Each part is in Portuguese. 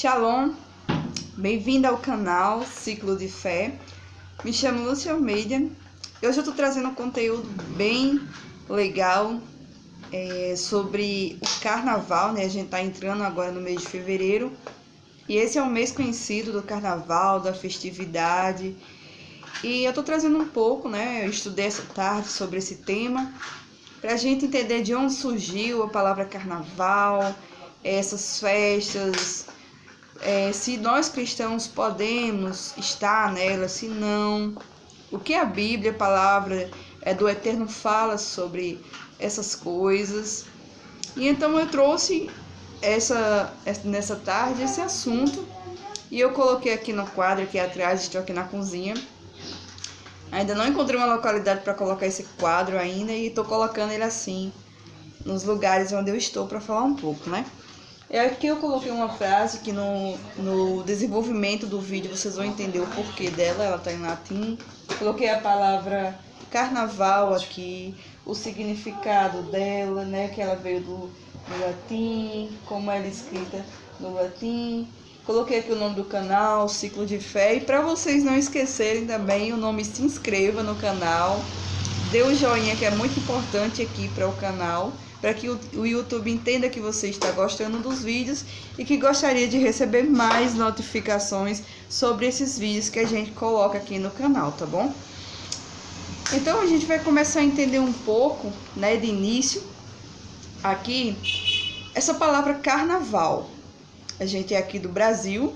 Shalom, bem-vindo ao canal Ciclo de Fé. Me chamo Lúcia Almeida. Hoje eu estou trazendo um conteúdo bem legal sobre o carnaval, né? A gente está entrando agora no mês de fevereiro e esse é o mês conhecido do carnaval, da festividade. E eu estou trazendo um pouco, né? Eu estudei essa tarde sobre esse tema para a gente entender de onde surgiu a palavra carnaval, essas festas. Se nós cristãos podemos estar nela, se não, o que a Bíblia, a palavra do Eterno, fala sobre essas coisas. E então eu trouxe nessa tarde esse assunto e eu coloquei aqui no quadro, aqui atrás, estou aqui na cozinha. Ainda não encontrei uma localidade para colocar esse quadro ainda e estou colocando ele assim, nos lugares onde eu estou, para falar um pouco, né? Aqui eu coloquei uma frase que no desenvolvimento do vídeo vocês vão entender o porquê dela, ela está em latim. Coloquei a palavra carnaval aqui, o significado dela, né, que ela veio do latim, como ela é escrita no latim. Coloquei aqui o nome do canal, Ciclo de Fé, e para vocês não esquecerem também o nome, se inscreva no canal, dê o joinha que é muito importante aqui para o canal, para que o YouTube entenda que você está gostando dos vídeos e que gostaria de receber mais notificações sobre esses vídeos que a gente coloca aqui no canal, tá bom? Então a gente vai começar a entender um pouco, né, de início, aqui, essa palavra carnaval. A gente é aqui do Brasil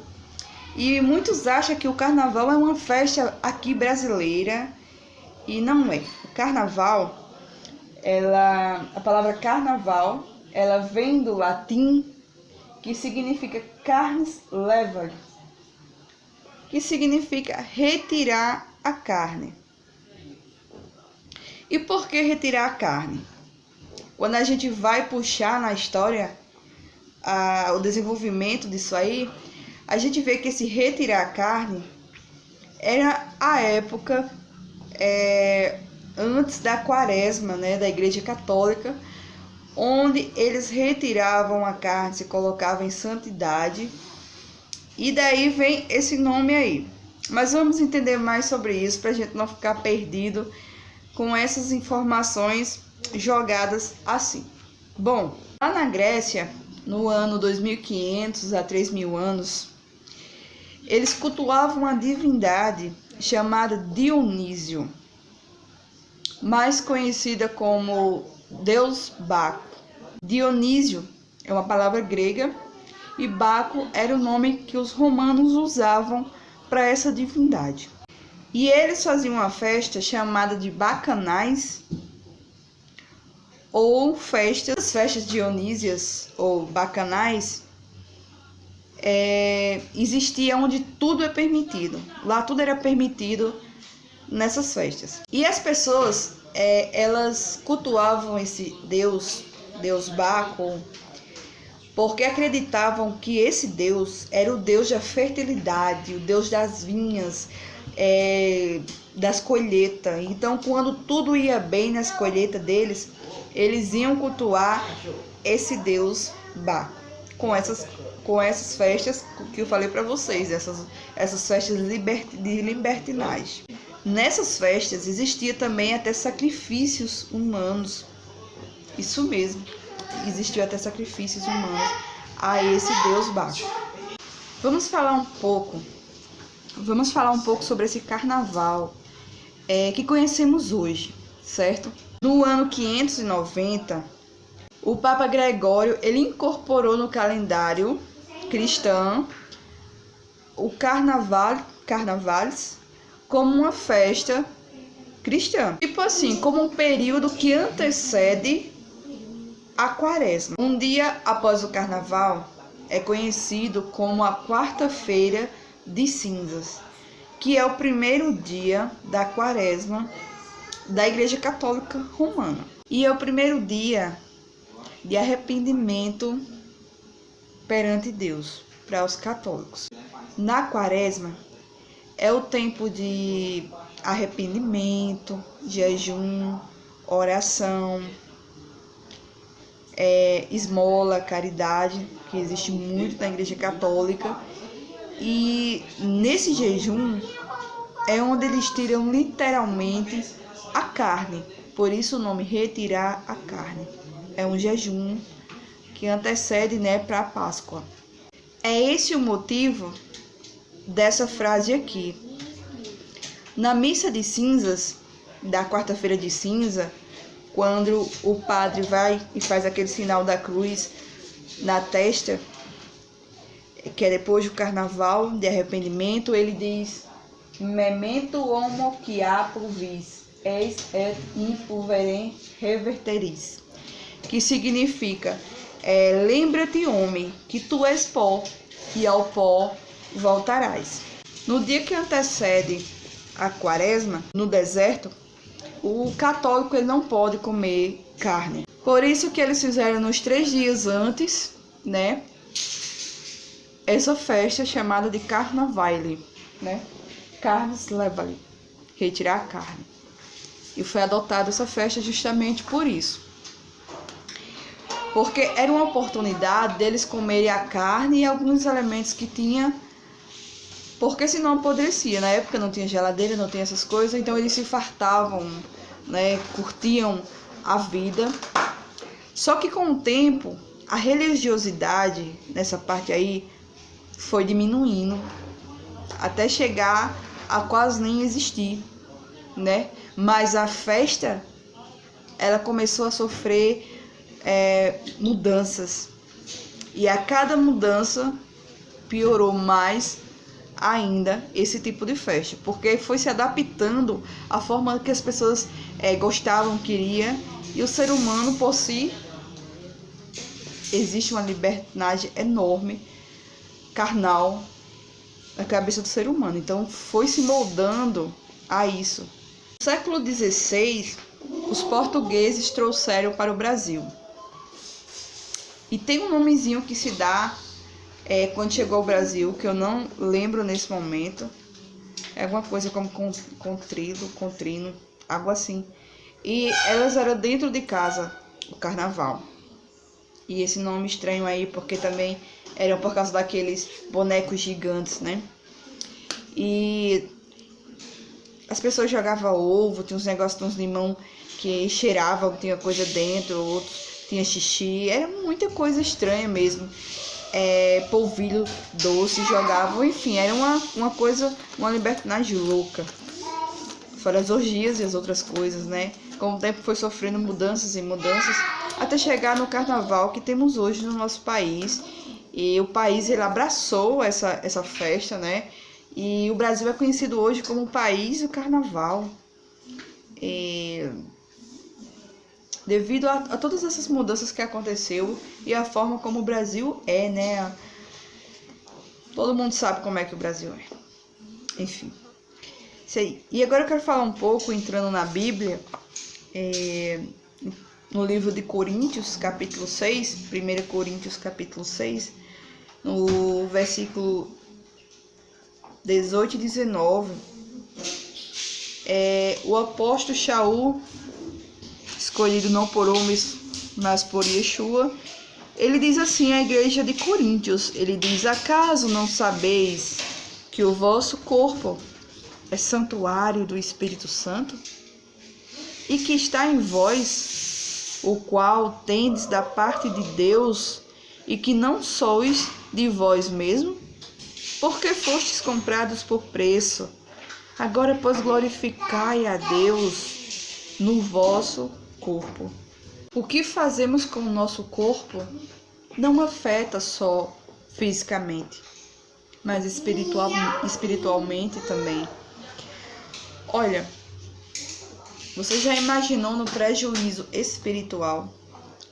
e muitos acham que o carnaval é uma festa aqui brasileira e não é. O carnaval, a palavra carnaval, ela vem do latim, que significa carnes lever, que significa retirar a carne. E por que retirar a carne? Quando a gente vai puxar na história o desenvolvimento disso aí, a gente vê que esse retirar a carne era a época antes da quaresma, né, da Igreja Católica, onde eles retiravam a carne, se colocavam em santidade, e daí vem esse nome aí. Mas vamos entender mais sobre isso, para a gente não ficar perdido com essas informações jogadas assim. Bom, lá na Grécia, no ano 2500 a 3000 anos, eles cultuavam uma divindade chamada Dionísio, mais conhecida como Deus Baco. Dionísio é uma palavra grega e Baco era o nome que os romanos usavam para essa divindade. E eles faziam uma festa chamada de bacanais, ou festas dionísias ou bacanais. Existia onde tudo é permitido. Lá tudo era permitido nessas festas. E as pessoas, elas cultuavam esse Deus Baco, porque acreditavam que esse Deus era o Deus da fertilidade, o Deus das vinhas, das colheitas. Então, quando tudo ia bem nas colheitas deles, eles iam cultuar esse Deus Baco, com essas festas que eu falei para vocês, essas festas de libertinagem. Nessas festas existia também até sacrifícios humanos. Isso mesmo, existiu até sacrifícios humanos a esse Deus Baco. Vamos falar um pouco sobre esse carnaval que conhecemos hoje, certo? No ano 590, o Papa Gregório, ele incorporou no calendário cristão o carnavales como uma festa cristã. Tipo assim, como um período que antecede a quaresma. Um dia após o carnaval é conhecido como a quarta-feira de cinzas, que é o primeiro dia da quaresma da Igreja Católica Romana. E é o primeiro dia de arrependimento perante Deus para os católicos. Na quaresma é o tempo de arrependimento, jejum, oração. esmola, caridade, que existe muito na Igreja Católica. E nesse jejum é onde eles tiram literalmente a carne. Por isso o nome retirar a carne. É um jejum que antecede, para a Páscoa. É esse o motivo dessa frase aqui. Na missa de cinzas, da quarta-feira de cinza, quando o padre vai e faz aquele sinal da cruz na testa, que é depois do carnaval de arrependimento, ele diz: Memento homo qui apro vis, eis et in pulverem reverteris, que significa: lembra-te, homem, que tu és pó, e ao pó voltarás. No dia que antecede a quaresma, no deserto, o católico ele não pode comer carne. Por isso que eles fizeram nos 3 dias antes, essa festa chamada de Carnavaile, Carnes levale, retirar a carne. E foi adotada essa festa justamente por isso. Porque era uma oportunidade deles comerem a carne e alguns elementos que tinha, porque senão apodrecia. Na época não tinha geladeira, não tinha essas coisas, então eles se fartavam, curtiam a vida. Só que com o tempo, a religiosidade nessa parte aí foi diminuindo, até chegar a quase nem existir, Mas a festa, ela começou a sofrer mudanças. E a cada mudança piorou mais ainda esse tipo de festa, porque foi se adaptando à forma que as pessoas gostavam, queriam, e o ser humano por si, existe uma libertinagem enorme, carnal, na cabeça do ser humano. Então foi se moldando a isso. No século XVI, os portugueses trouxeram para o Brasil. E tem um nomezinho que se dá quando chegou ao Brasil, que eu não lembro nesse momento. É alguma coisa como contrino, algo assim. E elas eram dentro de casa, o carnaval. E esse nome estranho aí, porque também eram por causa daqueles bonecos gigantes, E as pessoas jogavam ovo, tinha uns negócios, uns limão que cheiravam, tinha coisa dentro, outros tinha xixi, era muita coisa estranha mesmo. Polvilho doce jogavam, enfim, era uma coisa, uma libertinagem louca. Fora as orgias e as outras coisas, Com o tempo foi sofrendo mudanças e mudanças, até chegar no carnaval que temos hoje no nosso país. E o país, ele abraçou essa festa, E o Brasil é conhecido hoje como o país do carnaval. Devido a todas essas mudanças que aconteceu e a forma como o Brasil é, Todo mundo sabe como é que o Brasil é. Enfim. Isso aí. E agora eu quero falar um pouco, entrando na Bíblia, no livro de Coríntios, capítulo 6, 1 Coríntios, capítulo 6, no versículo 18 e 19, o apóstolo Shaul, escolhido não por homens, mas por Yeshua, ele diz assim à igreja de Coríntios, ele diz: acaso não sabeis que o vosso corpo é santuário do Espírito Santo, e que está em vós, o qual tendes da parte de Deus, e que não sois de vós mesmo, porque fostes comprados por preço. Agora, pois, glorificai a Deus no vosso corpo. O que fazemos com o nosso corpo não afeta só fisicamente, mas espiritualmente também. Olha, você já imaginou no prejuízo espiritual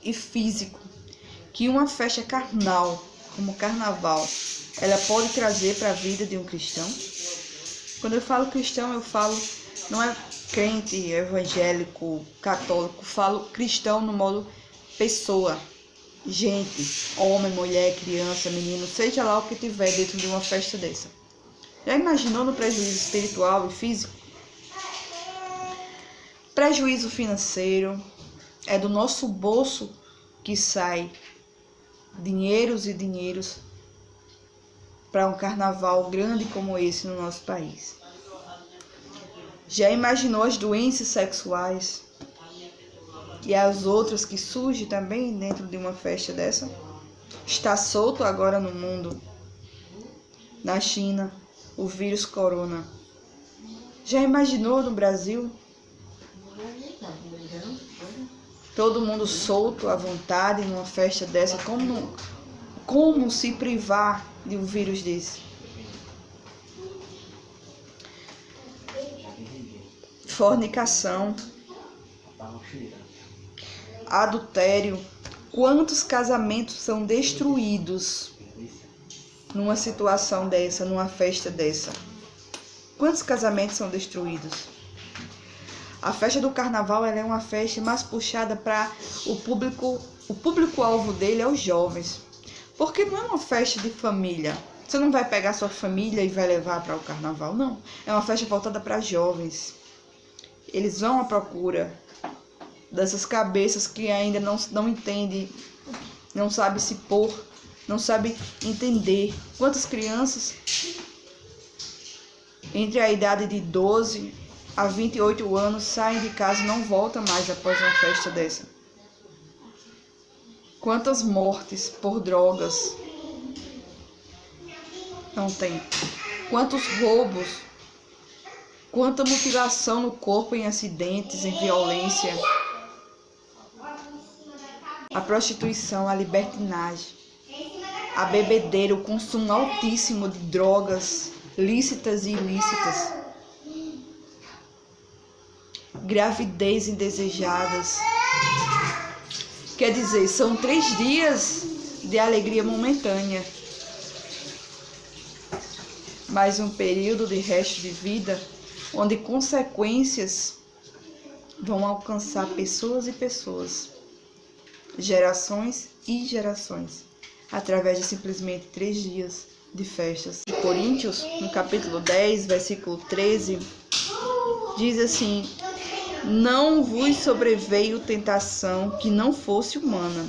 e físico que uma festa carnal, como o carnaval, ela pode trazer para a vida de um cristão? Quando eu falo cristão, eu falo, não é crente, evangélico, católico, falo cristão no modo pessoa, gente, homem, mulher, criança, menino, seja lá o que tiver dentro de uma festa dessa. Já imaginou no prejuízo espiritual e físico? Prejuízo financeiro, é do nosso bolso que sai dinheiros e dinheiros para um carnaval grande como esse no nosso país. Já imaginou as doenças sexuais e as outras que surgem também dentro de uma festa dessa? Está solto agora no mundo, na China, o vírus corona. Já imaginou no Brasil? Todo mundo solto à vontade numa festa dessa. Como se privar de um vírus desse? Fornicação, adultério. Quantos casamentos são destruídos numa situação dessa, numa festa dessa? Quantos casamentos são destruídos? A festa do carnaval, ela é uma festa mais puxada para o público-alvo dele é os jovens. Porque não é uma festa de família. Você não vai pegar sua família e vai levar para o carnaval, não. É uma festa voltada para jovens. Eles vão à procura dessas cabeças que ainda não entendem, não sabem se pôr, não sabem entender. Quantas crianças entre a idade de 12 a 28 anos saem de casa e não voltam mais após uma festa dessa? Quantas mortes por drogas? Não tem. Quantos roubos? Quanta mutilação no corpo em acidentes, em violência? A prostituição, a libertinagem, a bebedeira, o consumo altíssimo de drogas lícitas e ilícitas, gravidez indesejadas. Quer dizer, são 3 dias de alegria momentânea, mas um período de resto de vida onde consequências vão alcançar pessoas e pessoas, gerações e gerações, através de simplesmente 3 dias de festas. Em Coríntios, no capítulo 10, versículo 13, diz assim: não vos sobreveio tentação que não fosse humana,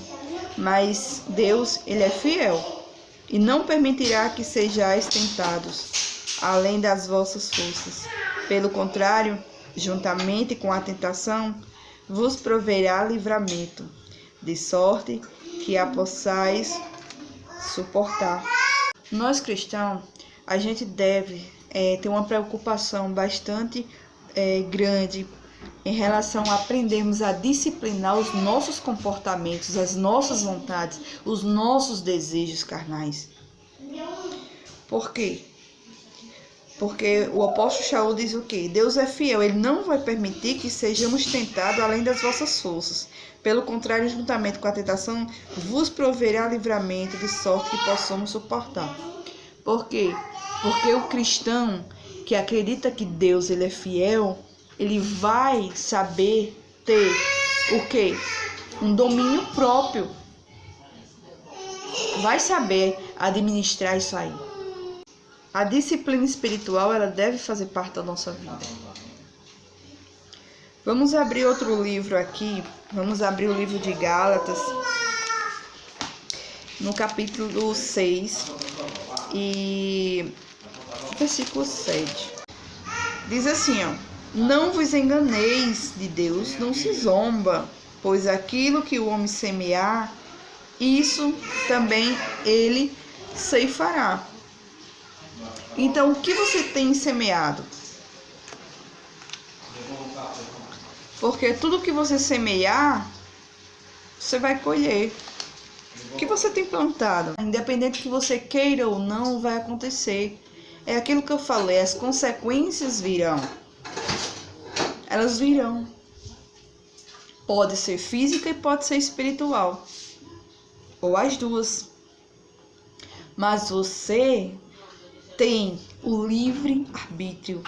mas Deus, ele é fiel, e não permitirá que sejais tentados, além das vossas forças. Pelo contrário, juntamente com a tentação, vos proverá livramento, de sorte que a possais suportar. Nós cristãos, a gente deve ter uma preocupação bastante grande em relação a aprendermos a disciplinar os nossos comportamentos, as nossas vontades, os nossos desejos carnais. Por quê? Porque o apóstolo Shaul diz o quê? Deus é fiel, ele não vai permitir que sejamos tentados além das vossas forças. Pelo contrário, juntamente com a tentação, vos proverá livramento, de sorte que possamos suportar. Por quê? Porque o cristão que acredita que Deus ele é fiel, ele vai saber ter o quê? Um domínio próprio. Vai saber administrar isso aí. A disciplina espiritual, ela deve fazer parte da nossa vida. Vamos abrir outro livro aqui. Vamos abrir o livro de Gálatas, no capítulo 6 e versículo 7. Diz assim, ó: não vos enganeis, de Deus não se zomba, pois aquilo que o homem semear, isso também ele ceifará. Então, o que você tem semeado? Porque tudo que você semear, você vai colher. O que você tem plantado, independente que você queira ou não, vai acontecer. É aquilo que eu falei, as consequências virão. Elas virão. Pode ser física e pode ser espiritual. Ou as duas. Mas você tem o livre arbítrio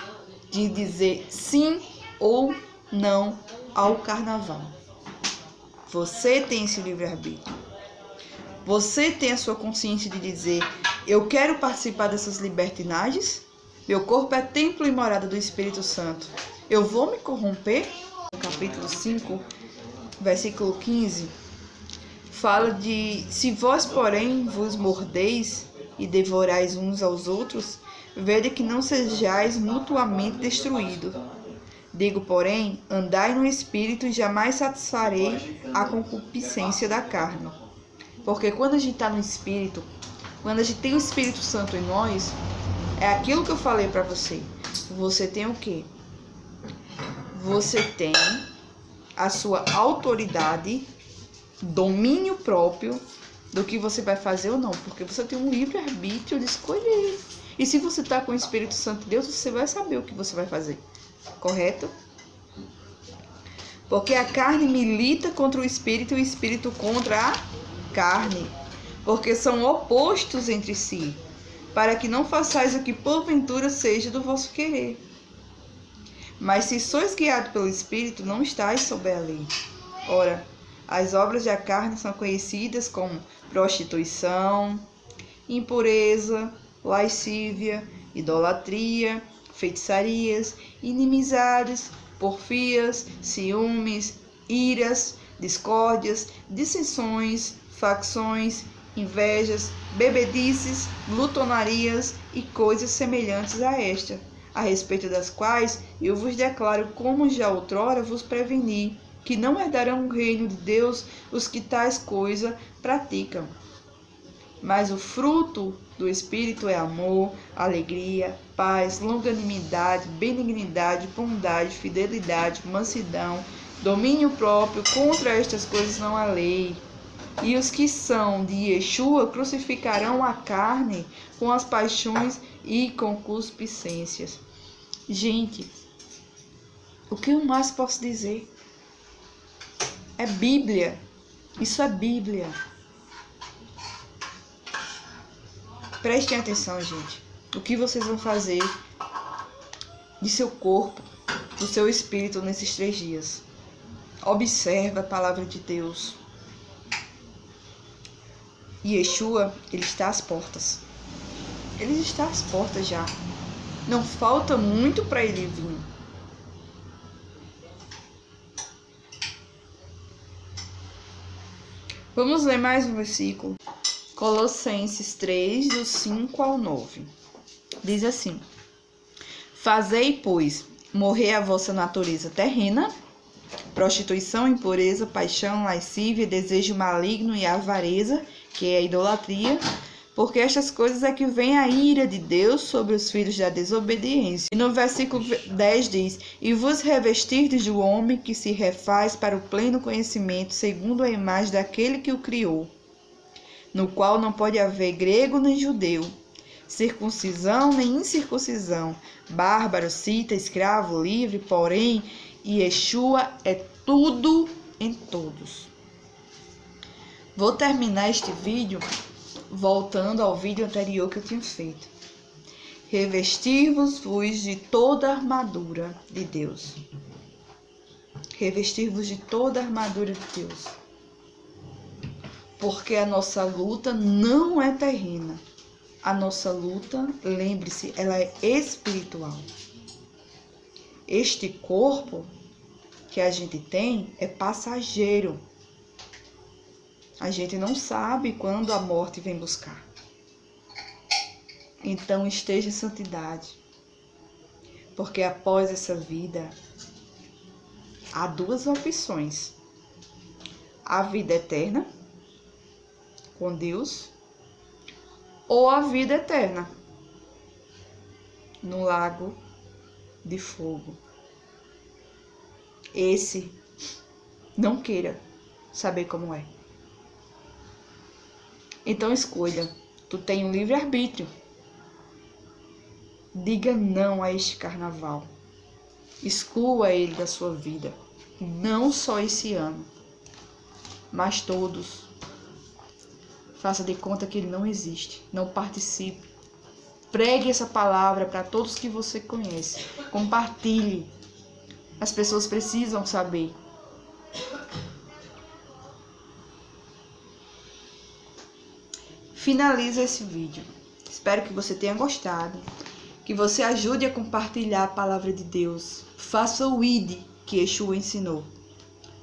de dizer sim ou não ao carnaval. Você tem esse livre arbítrio. Você tem a sua consciência de dizer: eu quero participar dessas libertinagens, meu corpo é templo e morada do Espírito Santo. Eu vou me corromper? No capítulo 5, versículo 15, fala de: se vós, porém, vos mordeis e devorais uns aos outros, vede que não sejais mutuamente destruídos. Digo, porém, andai no Espírito e jamais satisfarei a concupiscência da carne. Porque quando a gente está no Espírito, quando a gente tem o Espírito Santo em nós, é aquilo que eu falei para você. Você tem o quê? Você tem a sua autoridade, domínio próprio do que você vai fazer ou não. Porque você tem um livre-arbítrio de escolher. E se você está com o Espírito Santo de Deus, você vai saber o que você vai fazer. Correto? Porque a carne milita contra o Espírito e o Espírito contra a carne. Porque são opostos entre si, para que não façais o que porventura seja do vosso querer. Mas se sois guiados pelo Espírito, não estáis sob a lei. Ora, as obras da carne são conhecidas como prostituição, impureza, lascívia, idolatria, feitiçarias, inimizades, porfias, ciúmes, iras, discórdias, dissensões, facções, invejas, bebedices, glutonarias e coisas semelhantes a esta, a respeito das quais eu vos declaro, como já outrora vos preveni, que não herdarão o reino de Deus os que tais coisas praticam. Mas o fruto do Espírito é amor, alegria, paz, longanimidade, benignidade, bondade, fidelidade, mansidão, domínio próprio. Contra estas coisas não há lei. E os que são de Yeshua crucificarão a carne com as paixões e concupiscências. Gente, o que eu mais posso dizer? É Bíblia. Isso é Bíblia. Prestem atenção, gente. O que vocês vão fazer de seu corpo, do seu espírito nesses 3 dias? Observe a palavra de Deus. Yeshua, ele está às portas. Ele está às portas já. Não falta muito para ele vir. Vamos ler mais um versículo. Colossenses 3, do 5 ao 9. Diz assim: Fazei, pois, morrer a vossa natureza terrena, prostituição, impureza, paixão, lascívia, desejo maligno e avareza, que é a idolatria, porque estas coisas é que vem a ira de Deus sobre os filhos da desobediência. E no versículo 10 diz: E vos revestirdes do homem que se refaz para o pleno conhecimento, segundo a imagem daquele que o criou, no qual não pode haver grego nem judeu, circuncisão nem incircuncisão, bárbaro, cita, escravo, livre, porém, Yeshua é tudo em todos. Vou terminar este vídeo voltando ao vídeo anterior que eu tinha feito. Revestir-vos de toda a armadura de Deus. Revestir-vos de toda a armadura de Deus. Porque a nossa luta não é terrena. A nossa luta, lembre-se, ela é espiritual. Este corpo que a gente tem é passageiro. A gente não sabe quando a morte vem buscar. Então esteja em santidade. Porque após essa vida, há 2 opções. A vida eterna com Deus, ou a vida eterna no lago de fogo. Esse, não queira saber como é. Então escolha. Tu tem um livre-arbítrio. Diga não a este carnaval. Exclua ele da sua vida. Não só esse ano, mas todos. Faça de conta que ele não existe. Não participe. Pregue essa palavra para todos que você conhece. Compartilhe. As pessoas precisam saber. Finaliza esse vídeo. Espero que você tenha gostado. Que você ajude a compartilhar a palavra de Deus. Faça o ID que Yeshua ensinou.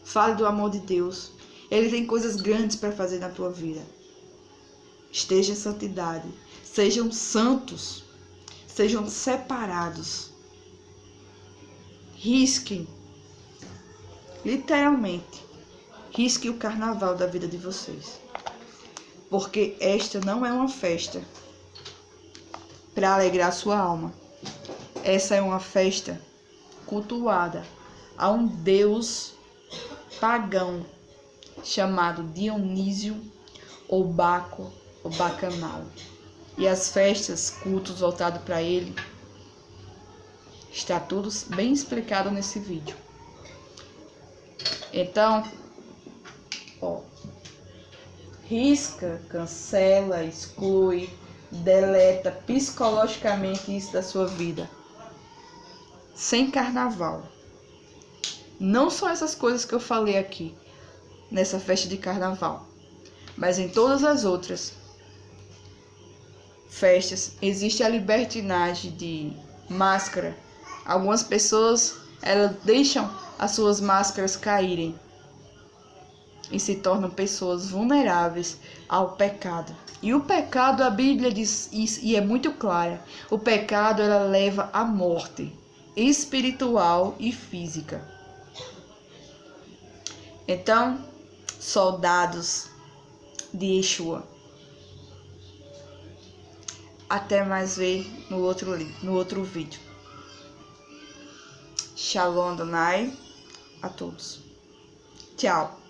Fale do amor de Deus. Ele tem coisas grandes para fazer na tua vida. Esteja em santidade. Sejam santos. Sejam separados. Risquem. Literalmente. Risque o carnaval da vida de vocês. Porque esta não é uma festa para alegrar sua alma. Essa é uma festa cultuada a um deus pagão chamado Dionísio ou Baco ou Bacanal. E as festas, cultos voltados para ele, está tudo bem explicado nesse vídeo. Então, risca, cancela, exclui, deleta psicologicamente isso da sua vida. Sem carnaval. Não só essas coisas que eu falei aqui, nessa festa de carnaval, mas em todas as outras festas existe a libertinagem de máscara. Algumas pessoas, elas deixam as suas máscaras caírem e se tornam pessoas vulneráveis ao pecado. E o pecado, a Bíblia diz isso, e é muito clara. O pecado, ela leva à morte espiritual e física. Então, soldados de Yeshua, até mais ver no outro vídeo. Shalom Adonai a todos. Tchau.